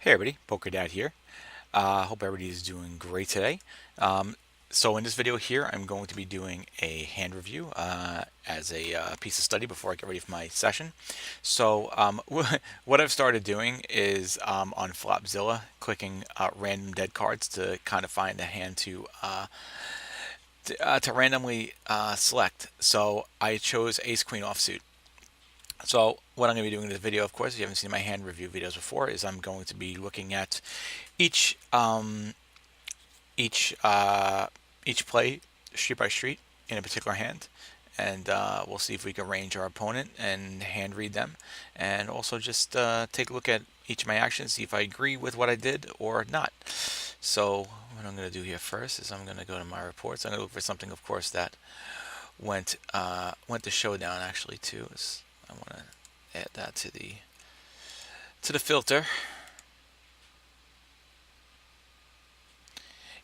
Hey everybody, Poker Dad here. Hope everybody is doing great today. So in this video here, I'm going to be doing a hand review as a piece of study before I get ready for my session. So what I've started doing is on Flopzilla, clicking random dead cards to kind of find a hand to randomly select. So I chose Ace Queen offsuit. So what I'm going to be doing in this video, of course, if you haven't seen my hand review videos before, is I'm going to be looking at each each uh, each play street by street in a particular hand, and we'll see if we can range our opponent and hand read them, and also just take a look at each of my actions, see if I agree with what I did or not. So what I'm going to do here first is I'm going to go to my reports. I'm going to look for something, of course, that went to showdown actually too. I want to add that to the filter.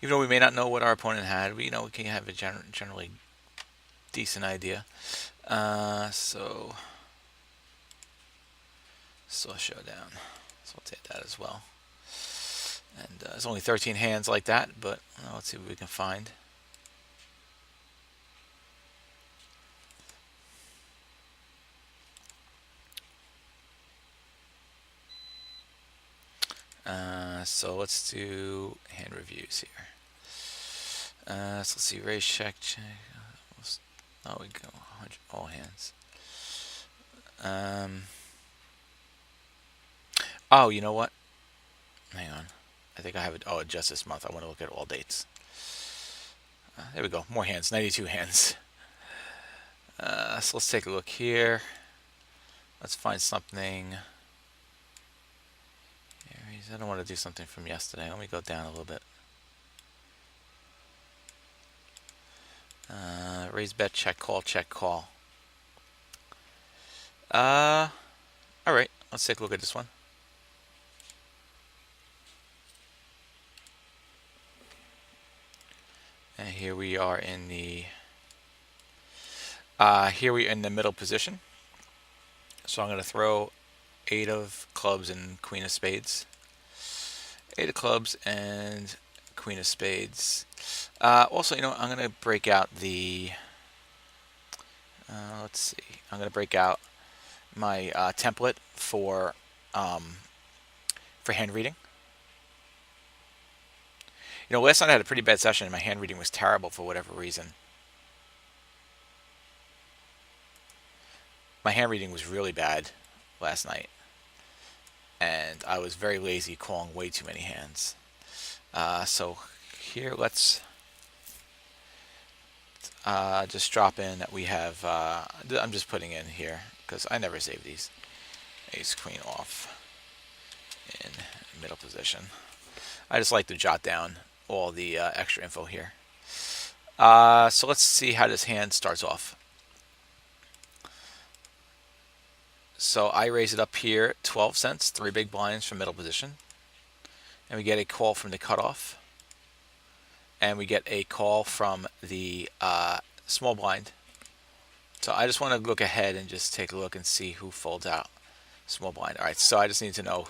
Even though we may not know what our opponent had, we can have a generally decent idea. So showdown. So I'll take that as well. And it's only 13 hands like that, but let's see what we can find. So let's do hand reviews here. So let's see, raise, check. Oh, we go 100 all hands. Oh, you know what? Hang on. I think I have it. Oh, just this month. I want to look at all dates. There we go. More hands. 92 hands. So let's take a look here. Let's find something. I don't want to do something from yesterday. Let me go down a little bit. Raise, bet, check, call, check, call. All right. Let's take a look at this one. And here we are in the middle position. So I'm going to throw 8 of clubs and queen of spades. 8 of clubs and queen of spades. Also, I'm going to break out the. Let's see. I'm going to break out my template for hand reading. Last night I had a pretty bad session and my hand reading was terrible for whatever reason. My hand reading was really bad last night, and I was very lazy calling way too many hands. So here, let's just drop in that we have. I'm just putting in here because I never save these. Ace Queen off in middle position. I just like to jot down all the extra info here. So let's see how this hand starts off. So I raise it up here 12 cents, 3 big blinds from middle position. And we get a call from the cutoff. And we get a call from the small blind. So I just want to look ahead and just take a look and see who folds out. Small blind. All right, so I just need to know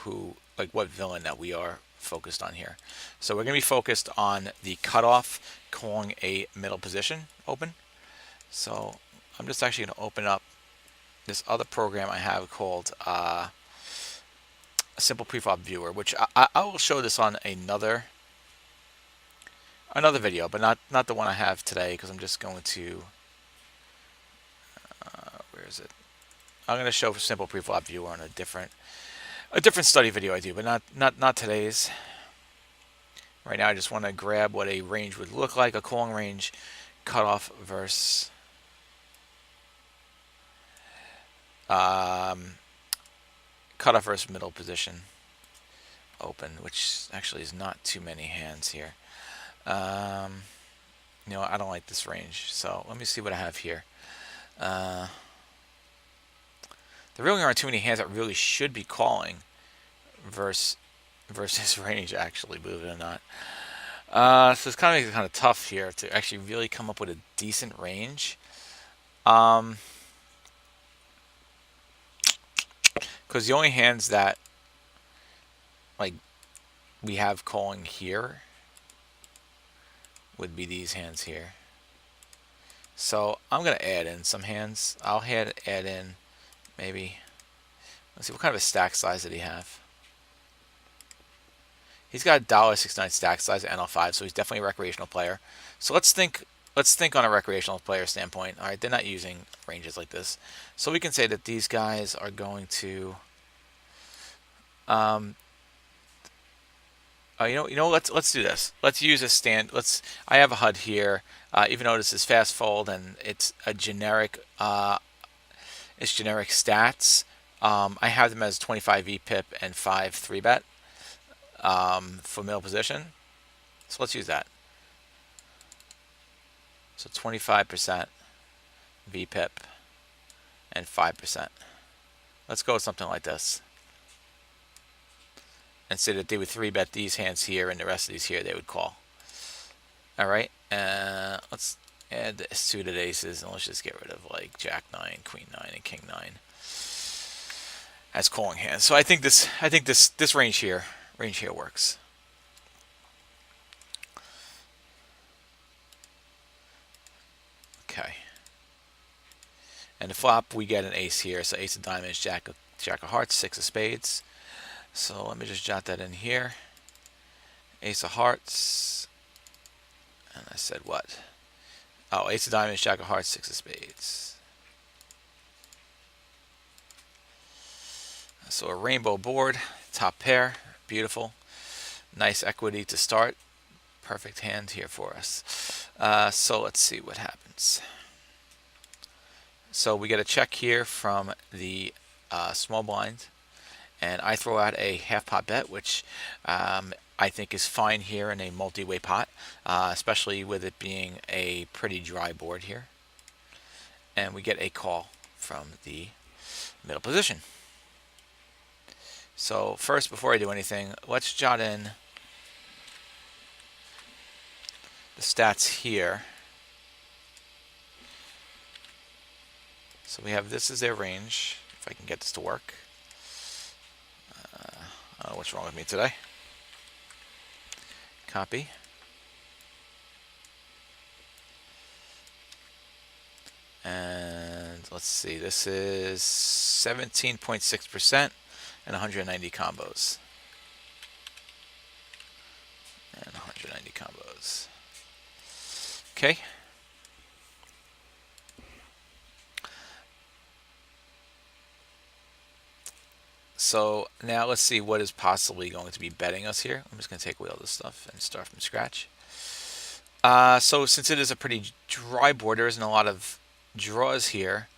what villain that we are focused on here. So we're going to be focused on the cutoff calling a middle position open. So I'm just actually going to open up this other program I have called a simple preflop viewer, which I will show this on another video, but not the one I have today, because I'm just going to where is it? I'm going to show simple preflop viewer on a different study video I do, but not today's. Right now I just want to grab what a range would look like, a calling range, cutoff versus cutoff versus middle position open, which actually is not too many hands here. I don't like this range, so let me see what I have here. There really aren't too many hands that really should be calling versus this range, actually, believe it or not. So it's kind of tough here to actually really come up with a decent range. Because the only hands that we have calling here would be these hands here. So I'm going to add in some hands. I'll add in maybe, let's see, what kind of a stack size did he have? He's got a $1.69 stack size at NL5, so he's definitely a recreational player. So let's think on a recreational player standpoint. All right, they're not using ranges like this. So we can say that these guys are going to let's do this. Let's use a stand. I have a HUD here. Even though this is fast fold and it's a generic, it's generic stats. I have them as 25 VPIP and 5 3-bet for middle position. So let's use that. So 25% VPIP and 5%. Let's go with something like this. And say that they would 3-bet these hands here and the rest of these here they would call. All right, let's add the suited aces and let's just get rid of like Jack 9, Queen 9, and King 9 as calling hands. So I think this range here works. Okay. And the flop we get an ace here, so ace of diamonds, jack of hearts, 6 of spades. So let me just jot that in here. Ace of hearts. And I said what? Oh, ace of diamonds, jack of hearts, 6 of spades. So a rainbow board, top pair, beautiful. Nice equity to start. Perfect hand here for us. So let's see what happens. So we get a check here from the small blind. And I throw out a half pot bet, which I think is fine here in a multi-way pot, especially with it being a pretty dry board here. And we get a call from the middle position. So first, before I do anything, let's jot in the stats here. So we have this is their range, if I can get this to work. I don't know what's wrong with me today. Copy. And let's see, this is 17.6% and 190 combos. And 190 combos. Okay. So now let's see what is possibly going to be betting us here. I'm just going to take away all this stuff and start from scratch. So since it is a pretty dry board, there isn't a lot of draws here.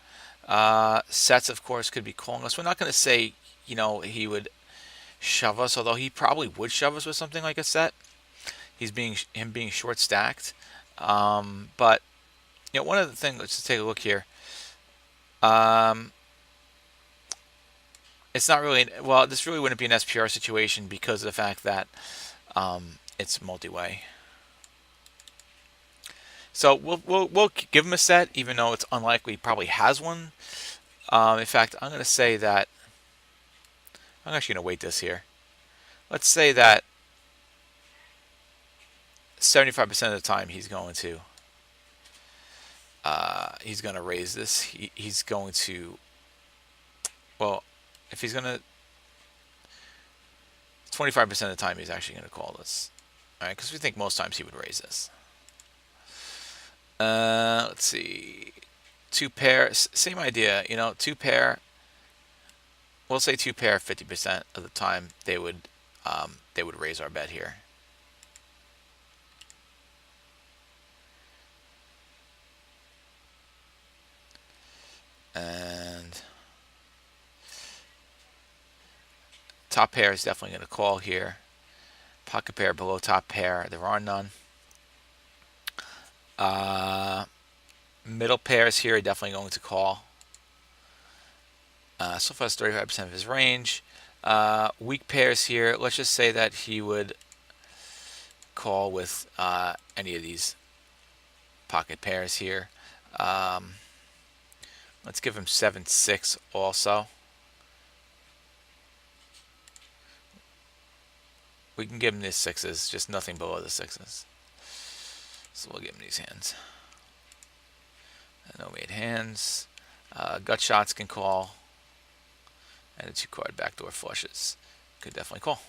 Sets, of course, could be calling us. We're not going to say, he would shove us, although he probably would shove us with something like a set. Him being short stacked. But one of the things, let's just take a look here. It's not really, well, this really wouldn't be an SPR situation because of the fact that it's multi-way. So we'll give him a set, even though it's unlikely he probably has one. In fact, I'm going to say that, I'm actually going to weight this here. Let's say that 75% of the time he's going to raise this. He's going to, well, if he's going to, 25% of the time he's actually going to call this. All right, because we think most times he would raise this. Let's see. 2 pair, same idea, 2 pair. We'll say 2 pair 50% of the time they would raise our bet here. And top pair is definitely going to call here. Pocket pair below top pair, there are none. Middle pairs here are definitely going to call. So far, it's 35% of his range. Weak pairs here, let's just say that he would call with any of these pocket pairs here. Let's give him 7-6 also. we can give him these sixes, just nothing below the sixes. So we'll give him these hands. No made hands. Gut shots can call. And the 2-card backdoor flushes could definitely call.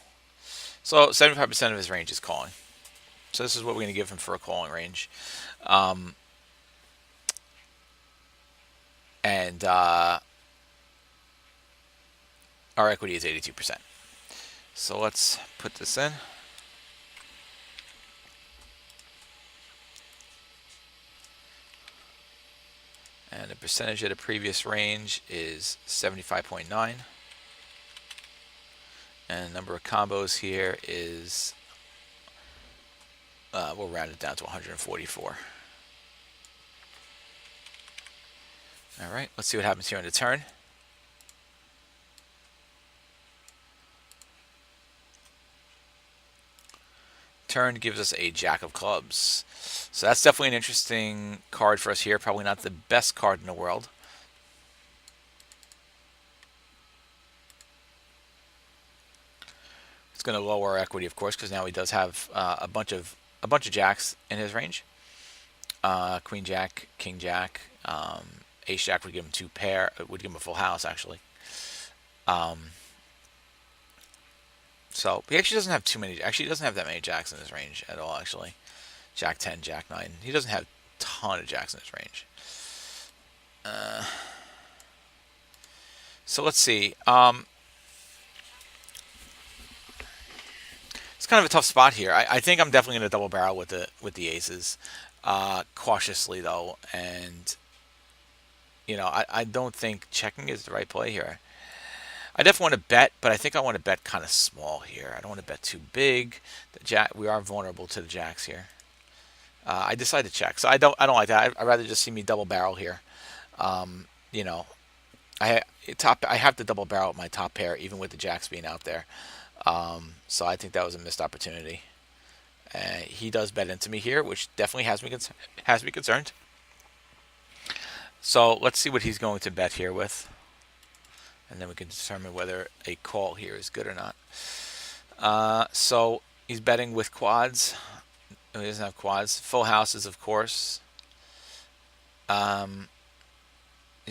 So 75% of his range is calling. So this is what we're going to give him for a calling range. And our equity is 82%. So let's put this in. And the percentage of the previous range is 75.9. And the number of combos here is, we'll round it down to 144. All right, let's see what happens here on the turn. Turn gives us a Jack of Clubs. So that's definitely an interesting card for us here. Probably not the best card in the world. It's going to lower our equity, of course, because now he does have a bunch of jacks in his range. Queen Jack, King Jack, Ace Jack would give him two pair. Would give him a full house, actually. So he actually doesn't have too many. Actually, he doesn't have that many jacks in his range at all. Actually, Jack 10, Jack 9. He doesn't have a ton of jacks in his range. So let's see. It's kind of a tough spot here. I think I'm definitely going to double barrel with the aces, cautiously though, and you know I don't think checking is the right play here. I definitely want to bet, but I think I want to bet kind of small here. I don't want to bet too big. We are vulnerable to the jacks here. I decided to check, so I don't like that. I'd rather just see me double barrel here. You know, I have to double barrel with my top pair, even with the jacks being out there. So I think that was a missed opportunity. He does bet into me here, which definitely has me concerned. So let's see what he's going to bet here with, and then we can determine whether a call here is good or not. So he's betting with quads. He doesn't have quads. Full houses, of course. He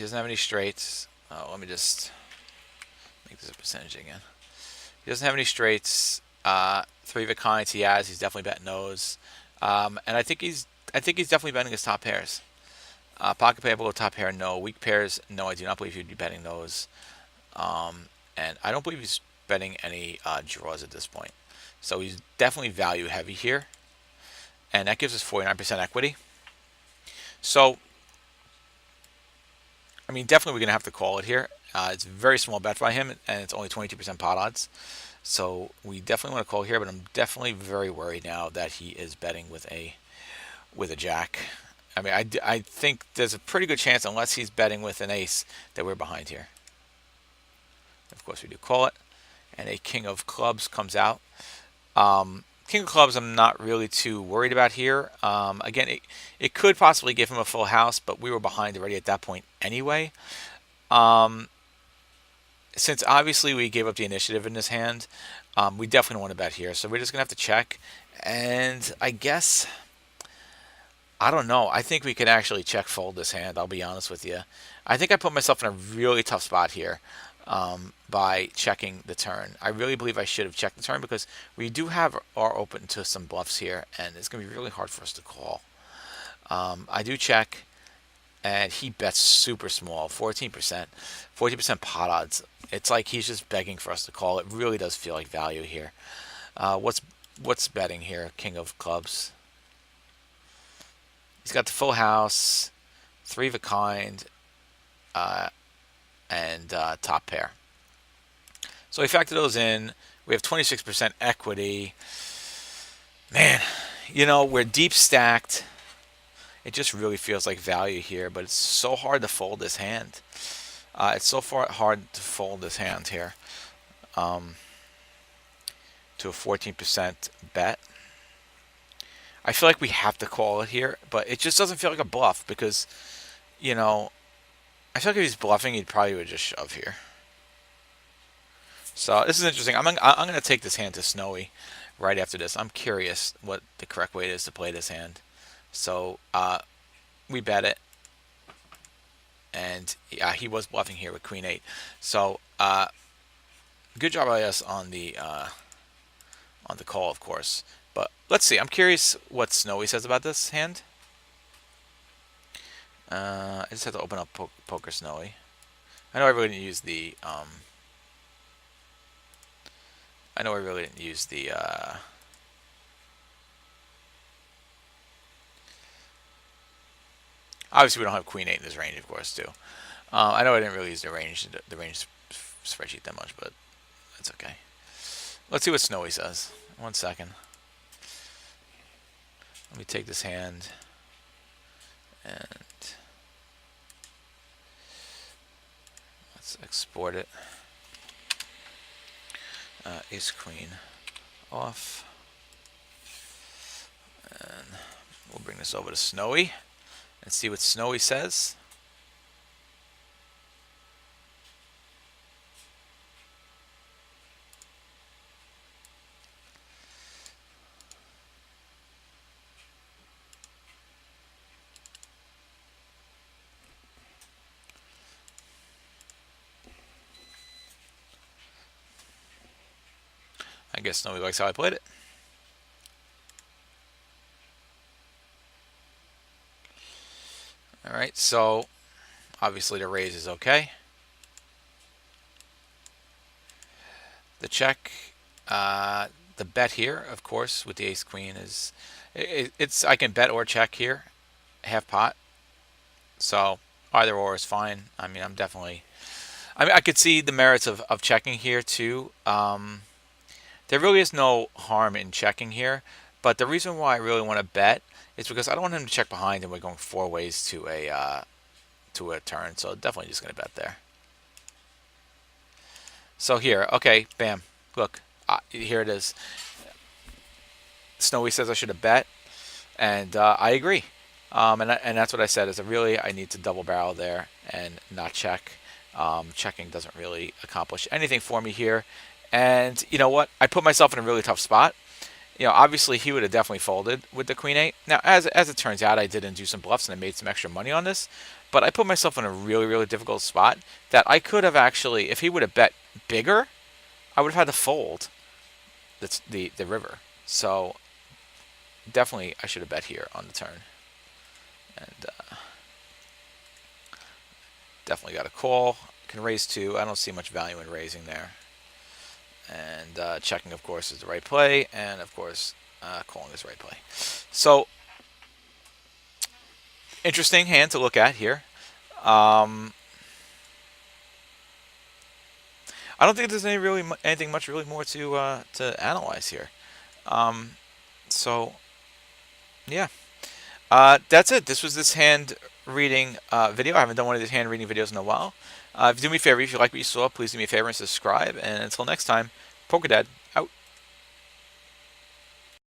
doesn't have any straights. Oh, let me just make this a percentage again. He doesn't have any straights. Three of a kind he has. He's definitely betting those. And I think he's definitely betting his top pairs. Pocket pair below top pair, no. Weak pairs, no. I do not believe he'd be betting those. And I don't believe he's betting any draws at this point. So he's definitely value heavy here. And that gives us 49% equity. So, I mean, definitely we're going to have to call it here. It's a very small bet by him, and it's only 22% pot odds. So we definitely want to call here, but I'm definitely very worried now that he is betting with a jack. I mean, I think there's a pretty good chance, unless he's betting with an ace, that we're behind here. Of course, we do call it. And a king of clubs comes out. King of clubs I'm not really too worried about here. Again, it could possibly give him a full house, but we were behind already at that point anyway. Since obviously we gave up the initiative in this hand, we definitely want to bet here. So we're just going to have to check. And I guess, I don't know. I think we could actually check fold this hand, I'll be honest with you. I think I put myself in a really tough spot here by checking the turn. I really believe I should have checked the turn because we do have our open to some bluffs here, and it's going to be really hard for us to call. I do check, and he bets super small, 14%. 40% pot odds. It's like he's just begging for us to call. It really does feel like value here. What's betting here? King of clubs. He's got the full house, three of a kind, and top pair. So we factor those in. We have 26% equity. Man, you know, we're deep stacked. It just really feels like value here, but it's so hard to fold this hand. It's so hard to fold this hand here to a 14% bet. I feel like we have to call it here, but it just doesn't feel like a bluff because, you know, I feel like if he's bluffing, he'd probably would just shove here. So this is interesting. I'm going to take this hand to Snowy right after this. I'm curious what the correct way is to play this hand. So we bet it, and he was bluffing here with Queen 8. So good job by us on the call, of course. But let's see. I'm curious what Snowy says about this hand. I just have to open up Poker Snowy. I know I really didn't use the. I know I really didn't use the. Obviously, we don't have Queen 8 in this range, of course, too. I know I didn't really use the range spreadsheet that much, but that's okay. Let's see what Snowy says. 1 second. Let me take this hand and let's export it. Ace Queen off. And we'll bring this over to Snowy and see what Snowy says. I guess Snowy likes how I played it. All right, so obviously the raise is okay. The check, the bet here, of course, with the ace queen is, it's I can bet or check here, half pot. So either or is fine. I mean, I could see the merits of checking here too. There really is no harm in checking here, but the reason why I really want to bet is because I don't want him to check behind and we're going 4 ways to a turn. So definitely just going to bet there. So here, okay, bam, look, here it is. Snowy says I should have bet, and I agree. And that's what I said is I need to double barrel there and not check. Checking doesn't really accomplish anything for me here. And you know what? I put myself in a really tough spot. You know, obviously he would have definitely folded with the Queen 8. Now, as it turns out, I did do some bluffs and I made some extra money on this. But I put myself in a really, really difficult spot that I could have actually, if he would have bet bigger, I would have had to fold the river. So definitely I should have bet here on the turn. And definitely got a call. Can raise 2. I don't see much value in raising there. And checking, of course, is the right play. And, of course, calling is the right play. So, interesting hand to look at here. I don't think there's anything much really more to analyze here. So, yeah. That's it. This was this hand reading video. I haven't done one of these hand reading videos in a while. Do me a favor, if you like what you saw, please do me a favor and subscribe. And until next time, Poker Dad.